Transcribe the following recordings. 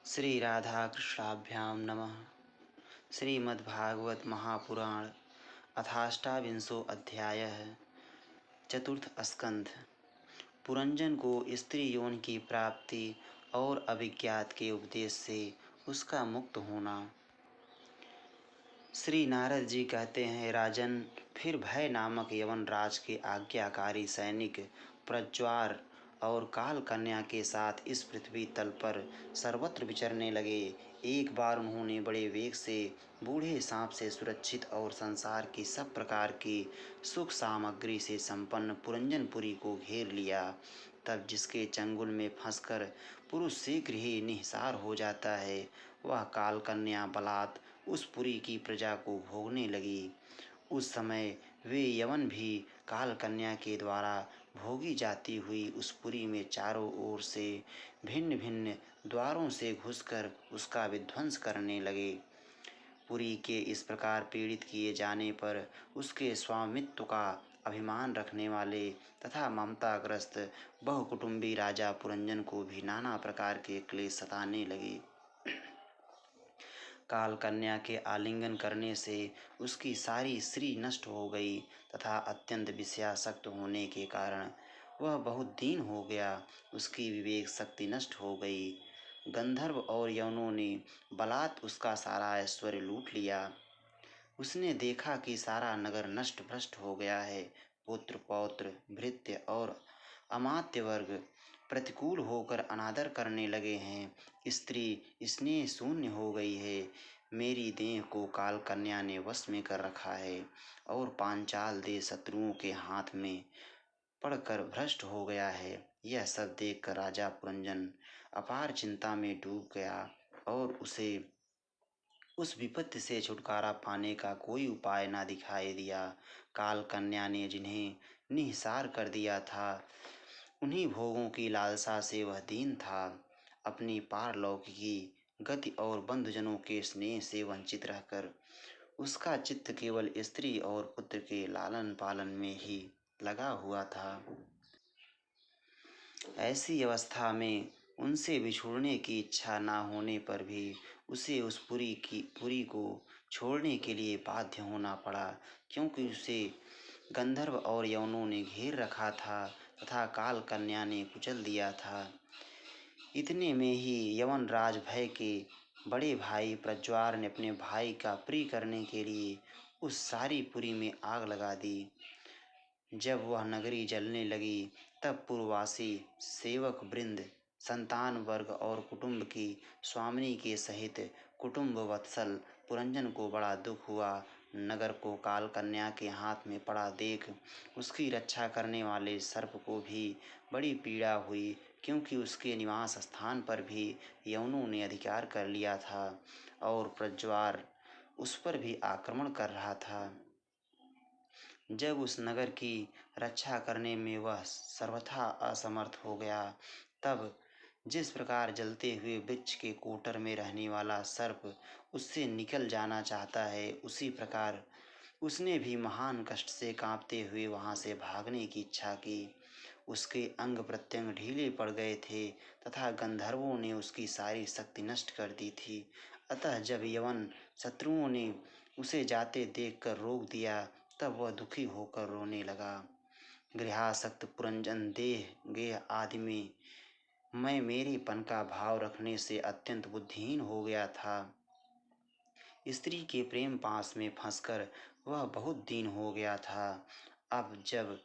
श्री राधा कृष्णाभ्यां नमः। श्रीमद्भागवत महापुराण अथाष्टाविंशो अध्यायः। चतुर्थ स्कंध। पुरंजन को स्त्री यौन की प्राप्ति और अभिज्ञात के उपदेश से उसका मुक्त होना। श्री नारद जी कहते हैं, राजन, फिर भय नामक यवन राज के आज्ञाकारी सैनिक प्रज्वार और काल कन्या के साथ इस पृथ्वी तल पर सर्वत्र विचरने लगे। एक बार उन्होंने बड़े वेग से बूढ़े सांप से सुरक्षित और संसार की सब प्रकार की सुख सामग्री से संपन्न पुरंजनपुरी को घेर लिया। तब जिसके चंगुल में फंसकर पुरुष शीघ्र ही निहिसार हो जाता है, वह काल कन्या बलात् उस पुरी की प्रजा को भोगने लगी। उस समय वे यवन भी काल कन्या के द्वारा भोगी जाती हुई उस पुरी में चारों ओर से भिन्न भिन्न द्वारों से घुसकर उसका विध्वंस करने लगे। पुरी के इस प्रकार पीड़ित किए जाने पर उसके स्वामित्व का अभिमान रखने वाले तथा ममताग्रस्त बहुकुटुंबी राजा पुरंजन को भी नाना प्रकार के क्लेश सताने लगे। काल कन्या के आलिंगन करने से उसकी सारी श्री नष्ट हो गई तथा अत्यंत विषयासक्त होने के कारण वह बहुत दीन हो गया। उसकी विवेक शक्ति नष्ट हो गई। गंधर्व और यवनों ने बलात् उसका सारा ऐश्वर्य लूट लिया। उसने देखा कि सारा नगर नष्ट भ्रष्ट हो गया है। पुत्र पौत्र भृत्य और अमात्य वर्ग प्रतिकूल होकर अनादर करने लगे हैं। स्त्री स्नेह शून्य हो गई है। मेरी देह को काल कन्या ने वश में कर रखा है और पांचाल देश शत्रुओं के हाथ में पड़कर भ्रष्ट हो गया है। यह सब देखकर राजा पुरंजन अपार चिंता में डूब गया और उसे उस विपत्ति से छुटकारा पाने का कोई उपाय न दिखाई दिया। काल कन्या ने जिन्हें निहिसार कर दिया था, उन्हीं भोगों की लालसा से वह दीन था। अपनी पारलौकिकी गति और बंधुजनों के स्नेह से वंचित रहकर उसका चित्त केवल स्त्री और पुत्र के लालन पालन में ही लगा हुआ था। ऐसी अवस्था में उनसे बिछुड़ने की इच्छा न होने पर भी उसे उस पुरी को छोड़ने के लिए बाध्य होना पड़ा, क्योंकि उसे गंधर्व और यवनों ने घेर रखा था तथा काल कन्या ने कुचल दिया था। इतने में ही यवन राज भय के बड़े भाई प्रज्वार ने अपने भाई का प्रिय करने के लिए उस सारी पुरी में आग लगा दी। जब वह नगरी जलने लगी तब पुरवासी सेवक वृंद, संतान वर्ग और कुटुंब की स्वामिनी के सहित कुटुंब वत्सल पुरंजन को बड़ा दुख हुआ। नगर को काल कन्या के हाथ में पड़ा देख उसकी रक्षा करने वाले सर्प को भी बड़ी पीड़ा हुई, क्योंकि उसके निवास स्थान पर भी यवनों ने अधिकार कर लिया था और प्रज्वार उस पर भी आक्रमण कर रहा था। जब उस नगर की रक्षा करने में वह सर्वथा असमर्थ हो गया, तब जिस प्रकार जलते हुए वृक्ष के कोटर में रहने वाला सर्प उससे निकल जाना चाहता है, उसी प्रकार उसने भी महान कष्ट से कांपते हुए वहां से भागने की इच्छा की। उसके अंग प्रत्यंग ढीले पड़ गए थे तथा गंधर्वों ने उसकी सारी शक्ति नष्ट कर दी थी। अतः जब यवन शत्रुओं ने उसे जाते देखकर रोक दिया, तब वह दुखी होकर रोने लगा। गृहासक्त पुरंजन देह गेह आदि में मैं मेरीपन का भाव रखने से अत्यंत बुद्धिहीन हो गया था। स्त्री के प्रेम पास में फंसकर वह बहुत दीन हो गया था। अब जब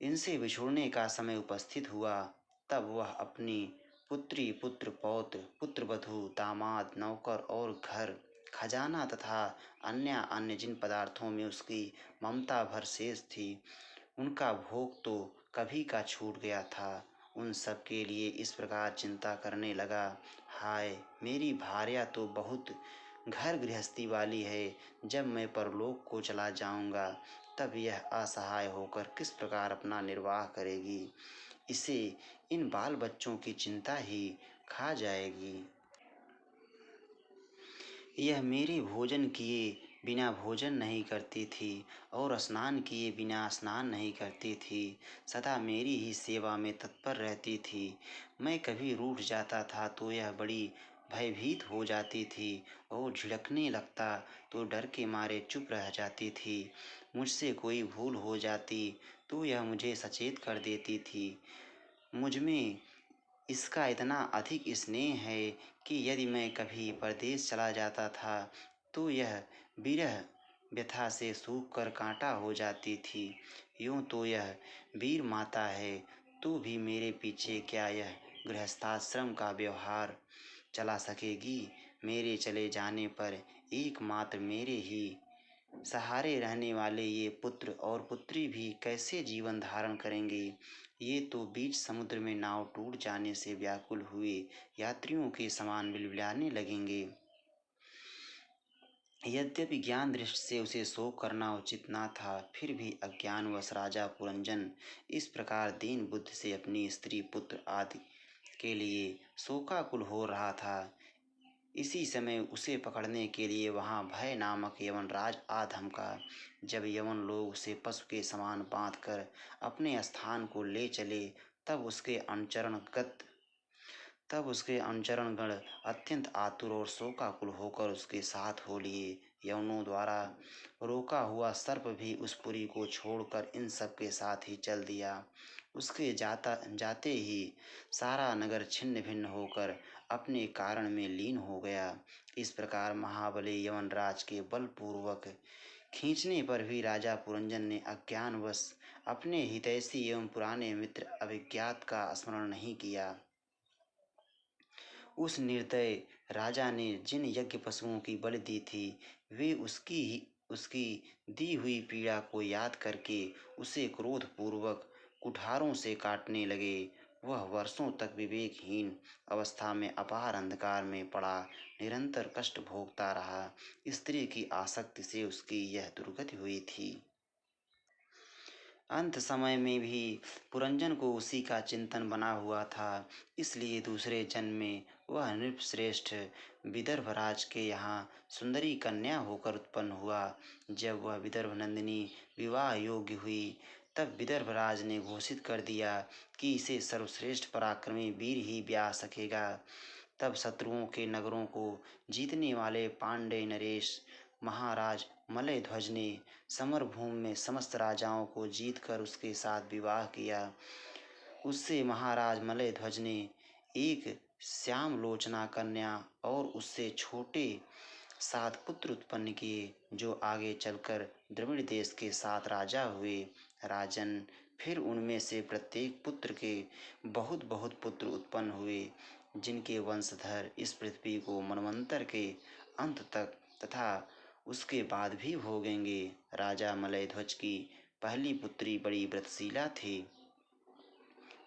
इनसे बिछुड़ने का समय उपस्थित हुआ, तब वह अपनी पुत्री पुत्र पौत्र पुत्रवधू दामाद नौकर और घर खजाना तथा अन्य जिन पदार्थों में उसकी ममता भर शेष थी, उनका भोग तो कभी का छूट गया था। उन सब के लिए इस प्रकार चिंता करने लगा, हाय, मेरी भार्या तो बहुत घर गृहस्थी वाली है। जब मैं परलोक को चला जाऊंगा, तब यह असहाय होकर किस प्रकार अपना निर्वाह करेगी। इसे इन बाल बच्चों की चिंता ही खा जाएगी। यह मेरे भोजन किए बिना भोजन नहीं करती थी और स्नान किए बिना स्नान नहीं करती थी। सदा मेरी ही सेवा में तत्पर रहती थी। मैं कभी रूठ जाता था तो यह बड़ी भयभीत हो जाती थी और झिड़कने लगता तो डर के मारे चुप रह जाती थी। मुझसे कोई भूल हो जाती तो यह मुझे सचेत कर देती थी। मुझ में इसका इतना अधिक स्नेह है कि यदि मैं कभी परदेश चला जाता था तो यह विरह व्यथा से सूख कर कांटा हो जाती थी। यूं तो यह वीर माता है, तो भी मेरे पीछे क्या यह गृहस्थाश्रम का व्यवहार चला सकेगी? मेरे चले जाने पर एकमात्र मेरे ही सहारे रहने वाले ये पुत्र और पुत्री भी कैसे जीवन धारण करेंगे? ये तो बीच समुद्र में नाव टूट जाने से व्याकुल हुए यात्रियों के समान बिलबिलाने लगेंगे। यद्यपि ज्ञान दृष्टि से उसे शोक करना उचित न था, फिर भी अज्ञानवश राजा पुरंजन इस प्रकार दीन बुद्धि से अपनी स्त्री पुत्र आदि के लिए शोकाकुल हो रहा था। इसी समय उसे पकड़ने के लिए वहां भय नामक यवनराज आ धमका। जब यवन लोग उसे पशु के समान बांधकर अपने स्थान को ले चले, तब उसके अनुचरणगत तब उसके अनुचरणगण अत्यंत आतुर और शोकाकुल होकर उसके साथ हो लिए। यवनों द्वारा रोका हुआ सर्प भी उस पुरी को छोड़कर इन सब के साथ ही चल दिया। उसके जाता जाते ही सारा नगर छिन्न भिन्न होकर अपने कारण में लीन हो गया। इस प्रकार महाबली यवनराज के बलपूर्वक खींचने पर भी राजा पुरंजन ने अज्ञानवश अपने हितैषी एवं पुराने मित्र अभिज्ञात का स्मरण नहीं किया। उस निर्दय राजा ने जिन यज्ञ पशुओं की बलि दी थी, वे उसकी दी हुई पीड़ा को याद करके उसे क्रोधपूर्वक कुठारों से काटने लगे। वह वर्षों तक विवेकहीन अवस्था में अपार अंधकार में पड़ा निरंतर कष्ट भोगता रहा। स्त्री की आसक्ति से उसकी यह दुर्गति हुई थी। अंत समय में भी पुरंजन को उसी का चिंतन बना हुआ था, इसलिए दूसरे जन्म में वह नृपश्रेष्ठ विदर्भराज के यहाँ सुंदरी कन्या होकर उत्पन्न हुआ। जब वह विदर्भ नंदिनी विवाह योग्य हुई, तब विदर्भराज ने घोषित कर दिया कि इसे सर्वश्रेष्ठ पराक्रमी वीर ही ब्याह सकेगा। तब शत्रुओं के नगरों को जीतने वाले पांडे नरेश महाराज मलय ध्वज ने समरभूमि में समस्त राजाओं को जीतकर उसके साथ विवाह किया। उससे महाराज मलय ध्वज ने एक श्याम लोचना कन्या और उससे छोटे 7 पुत्र उत्पन्न किए, जो आगे चलकर द्रविड़ देश के 7 राजा हुए। राजन, फिर उनमें से प्रत्येक पुत्र के बहुत बहुत पुत्र उत्पन्न हुए, जिनके वंशधर इस पृथ्वी को मनवंतर के अंत तक तथा उसके बाद भी भोगेंगे। राजा मलय ध्वज की पहली पुत्री बड़ी व्रतशीला थी।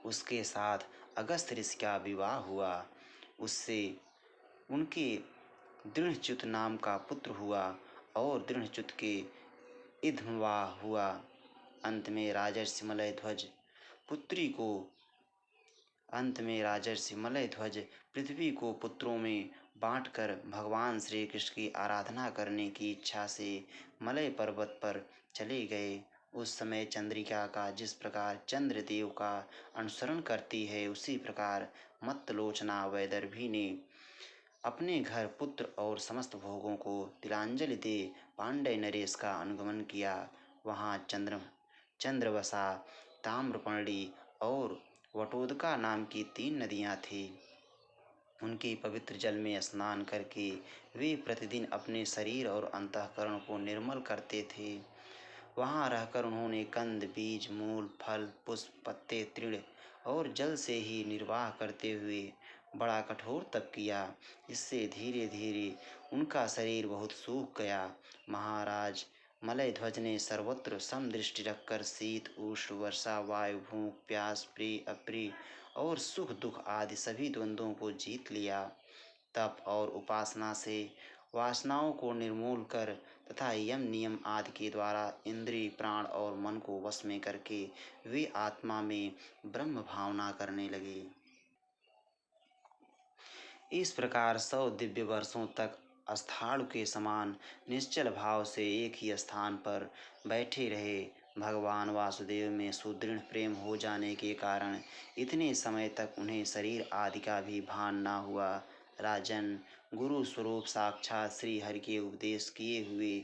उसके साथ अगस्त ऋषि का विवाह हुआ। उससे उनके दृढ़च्युत नाम का पुत्र हुआ और दृढ़च्युत के इधमवाह हुआ। अंत में राजर्षि मलय ध्वज पुत्री को अंत में राजर्षि मलय ध्वज पृथ्वी को पुत्रों में बांटकर भगवान श्री कृष्ण की आराधना करने की इच्छा से मलय पर्वत पर चले गए। उस समय चंद्रिका का जिस प्रकार चंद्रदेव का अनुसरण करती है, उसी प्रकार मत्तलोचना वैदर्भी ने अपने घर पुत्र और समस्त भोगों को तिलांजलि दे पांड्य नरेश का अनुगमन किया। वहाँ चंद्रवसा, ताम्रपर्णी और वटोदका नाम की 3 नदियाँ थीं। उनके पवित्र जल में स्नान करके वे प्रतिदिन अपने शरीर और अंतःकरण को निर्मल करते थे। वहाँ रहकर उन्होंने कंद, बीज, मूल, फल, पुष्प, पत्ते, तृण और जल से ही निर्वाह करते हुए बड़ा कठोर तप किया। इससे धीरे धीरे उनका शरीर बहुत सूख गया। महाराज मलय ध्वज ने सर्वत्र समदृष्टि रखकर शीत, उष्ण, वर्षा, वायु, भूख, प्यास, प्रिय, अप्रिय और सुख दुख आदि सभी द्वंद्वों को जीत लिया। तप और उपासना से वासनाओं को निर्मूल कर तथा यम नियम आदि के द्वारा इंद्रिय, प्राण और मन को वश में करके वे आत्मा में ब्रह्म भावना करने लगे। इस प्रकार 100 दिव्य वर्षों तक अस्थाणु के समान निश्चल भाव से एक ही स्थान पर बैठे रहे। भगवान वासुदेव में सुदृढ़ प्रेम हो जाने के कारण इतने समय तक उन्हें शरीर आदि का भी भान न हुआ। राजन, गुरु स्वरूप साक्षात श्री हरि के उपदेश किए हुए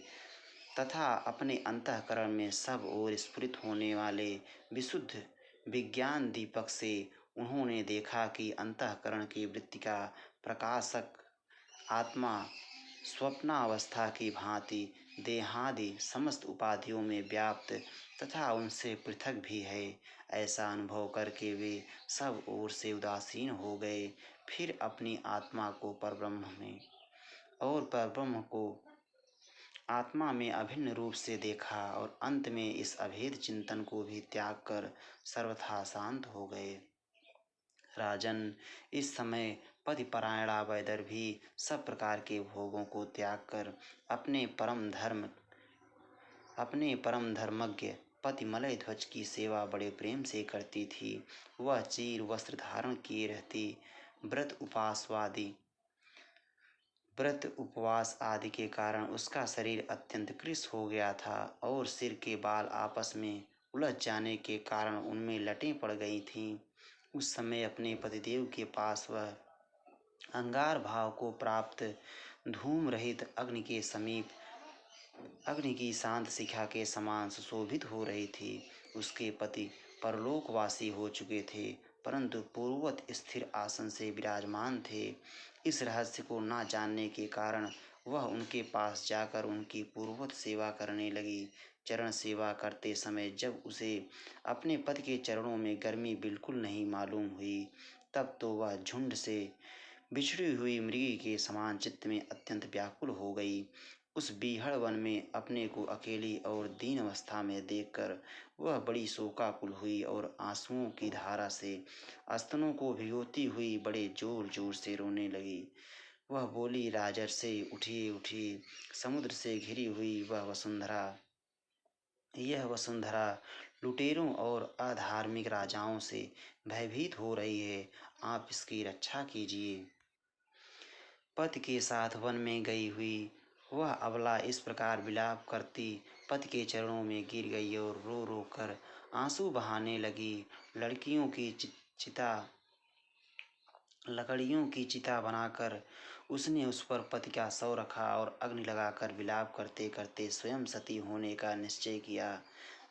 तथा अपने अंतःकरण में सब ओर स्फुरित होने वाले विशुद्ध विज्ञान दीपक से उन्होंने देखा कि अंतःकरण की वृत्ति का प्रकाशक आत्मा स्वप्नावस्था की भांति देहादि समस्त उपाधियों में व्याप्त तथा उनसे पृथक भी है। ऐसा अनुभव करके वे सब ओर से उदासीन हो गए। फिर अपनी आत्मा को परब्रह्म में और परब्रह्म को आत्मा में अभिन्न रूप से देखा और अंत में इस अभेद चिंतन को भी त्याग कर सर्वथा शांत हो गए। राजन, इस समय पतिपरायणा वैदर भी सब प्रकार के भोगों को त्याग कर अपने परम धर्मज्ञ पति मलय ध्वज की सेवा बड़े प्रेम से करती थी। वह चीर वस्त्र धारण किए रहती, व्रत उपवास आदि के कारण उसका शरीर अत्यंत कृश हो गया था और सिर के बाल आपस में उलझ जाने के कारण उनमें लटें पड़ गई थीं। उस समय अपने पतिदेव के पास वह अंगार भाव को प्राप्त धूम रहित अग्नि के समीप अग्नि की शांत शिखा के समान सुशोभित हो रही थी। उसके पति परलोकवासी हो चुके थे, परंतु पूर्ववत स्थिर आसन से विराजमान थे। इस रहस्य को न जानने के कारण वह उनके पास जाकर उनकी पूर्ववत सेवा करने लगी। चरण सेवा करते समय जब उसे अपने पति के चरणों में गर्मी बिल्कुल नहीं मालूम हुई, तब तो वह झुंड से बिछड़ी हुई मृगी के समान चित्त में अत्यंत व्याकुल हो गई। उस बीहड़ वन में अपने को अकेली और दीन अवस्था में देखकर वह बड़ी शोकाकुल हुई और आंसुओं की धारा से स्तनों को भिगोती हुई बड़े जोर जोर से रोने लगी। वह बोली, राजर्षि उठिए उठिए, समुद्र से घिरी हुई यह वसुंधरा लुटेरों और अधार्मिक राजाओं से भयभीत हो रही है। आप इसकी रक्षा कीजिए। पति के साथ वन में गई हुई वह अबला इस प्रकार विलाप करती पति के चरणों में गिर गई और रो रो कर आंसू बहाने लगी। लकड़ियों की चिता बनाकर उसने उस पर पति का शव रखा और अग्नि लगाकर विलाप करते करते स्वयं सती होने का निश्चय किया।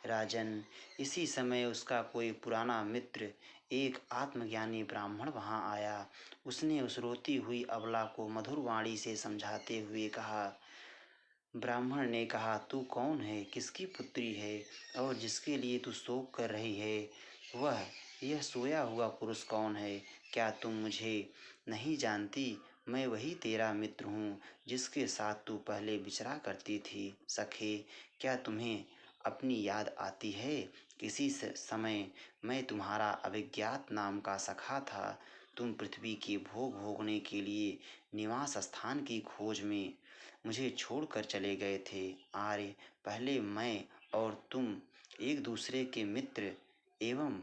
राजन, इसी समय उसका कोई पुराना मित्र एक आत्मज्ञानी ब्राह्मण वहां आया। उसने उस रोती हुई अबला को मधुर वाणी से समझाते हुए कहा। ब्राह्मण ने कहा, तू कौन है, किसकी पुत्री है और जिसके लिए तू शोक कर रही है? यह सोया हुआ पुरुष कौन है? क्या तुम मुझे नहीं जानती? मैं वही तेरा मित्र हूँ जिसके साथ तू पहले विचरा करती थी। सखे, क्या तुम्हें अपनी याद आती है? किसी समय मैं तुम्हारा अभिज्ञात नाम का सखा था। तुम पृथ्वी के भोग भोगने के लिए निवास स्थान की खोज में मुझे छोड़कर चले गए थे। आर्य, पहले मैं और तुम एक दूसरे के मित्र एवं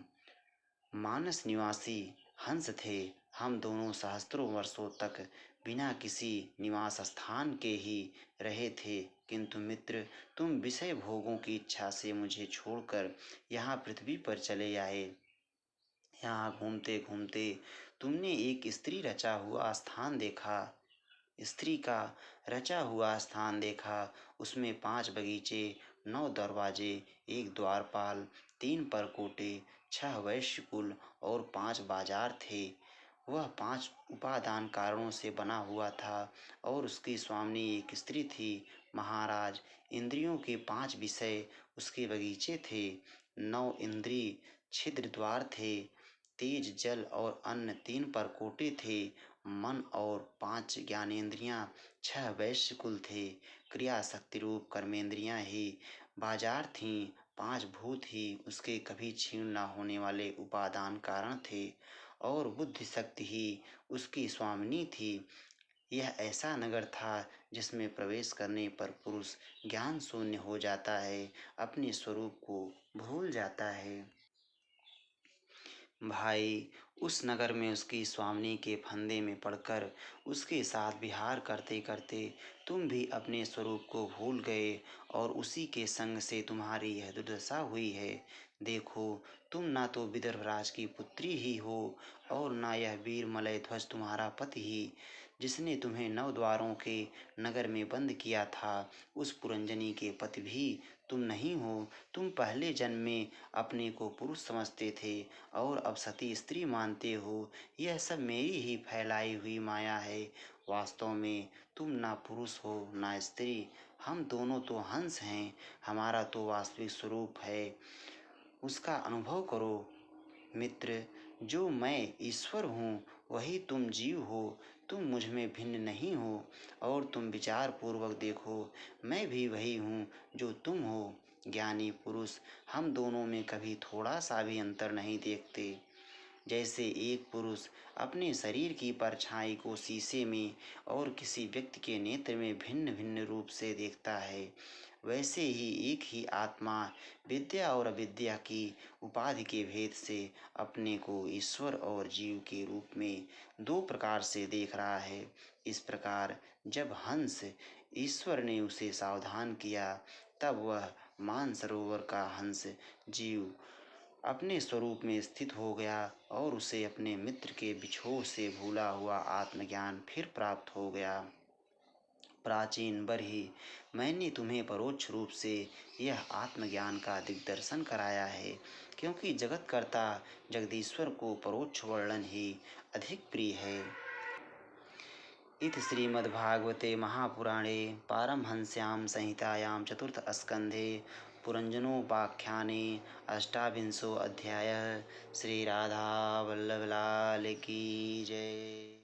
मानस निवासी हंस थे। हम दोनों सहस्त्रों वर्षों तक बिना किसी निवास स्थान के ही रहे थे, किंतु मित्र, तुम विषय भोगों की इच्छा से मुझे छोड़कर यहाँ पृथ्वी पर चले आए। यहाँ घूमते घूमते तुमने एक स्त्री का रचा हुआ स्थान देखा। उसमें 5 बगीचे, 9 दरवाजे, 1 द्वारपाल, 3 परकोटे, 6 वैश्यकुल और 5 बाजार थे। वह 5 उपादान कारणों से बना हुआ था और उसकी स्वामिनी एक स्त्री थी। महाराज, इंद्रियों के 5 विषय उसके बगीचे थे। 9 इंद्रिय छिद्र द्वार थे। तेज, जल और अन्न 3 परकोटे थे। मन और 5 ज्ञानेंद्रियां, 6 वैश्यकुल थे। क्रिया शक्ति रूप कर्मेंद्रियां ही बाजार थीं। 5 भूत ही उसके कभी क्षीण न होने वाले उपादान कारण थे और बुद्धि शक्ति ही उसकी स्वामिनी थी। यह ऐसा नगर था जिसमें प्रवेश करने पर पुरुष ज्ञान शून्य हो जाता है, अपने स्वरूप को भूल जाता है। भाई, उस नगर में उसकी स्वामिनी के फंदे में पड़कर उसके साथ विहार करते करते तुम भी अपने स्वरूप को भूल गए और उसी के संग से तुम्हारी यह दुर्दशा हुई है। देखो, तुम ना तो विदर्भराज की पुत्री ही हो और ना यह वीर मलय ध्वज तुम्हारा पति ही, जिसने तुम्हें नवद्वारों के नगर में बंद किया था, उस पुरंजनी के पति भी तुम नहीं हो। तुम पहले जन्म में अपने को पुरुष समझते थे और अब सती स्त्री मानते हो। यह सब मेरी ही फैलाई हुई माया है। वास्तव में तुम ना पुरुष हो ना स्त्री, हम दोनों तो हंस हैं। हमारा तो वास्तविक स्वरूप है, उसका अनुभव करो मित्र। जो मैं ईश्वर हूँ वही तुम जीव हो। तुम मुझ में भिन्न नहीं हो। और तुम विचार पूर्वक देखो, मैं भी वही हूँ जो तुम हो। ज्ञानी पुरुष हम दोनों में कभी थोड़ा सा भी अंतर नहीं देखते। जैसे एक पुरुष अपने शरीर की परछाई को शीशे में और किसी व्यक्ति के नेत्र में भिन्न भिन्न रूप से देखता है, वैसे ही एक ही आत्मा विद्या और अविद्या की उपाधि के भेद से अपने को ईश्वर और जीव के रूप में दो प्रकार से देख रहा है। इस प्रकार जब हंस ईश्वर ने उसे सावधान किया, तब वह मानसरोवर का हंस जीव अपने स्वरूप में स्थित हो गया और उसे अपने मित्र के बिछोह से भूला हुआ आत्मज्ञान फिर प्राप्त हो गया। प्राचीन बरही, मैंने तुम्हें परोक्ष रूप से यह आत्मज्ञान का दिग्दर्शन कराया है, क्योंकि जगतकर्ता जगदीश्वर को परोक्ष वर्णन ही अधिक प्रिय है। इति श्रीमद्भागवते महापुराणे पारमहंस्यां संहितायां चतुर्थस्कन्धे पुरञ्जनोपाख्याने अष्टाविंशोऽध्यायः। श्रीराधावल्लभलाल की जय।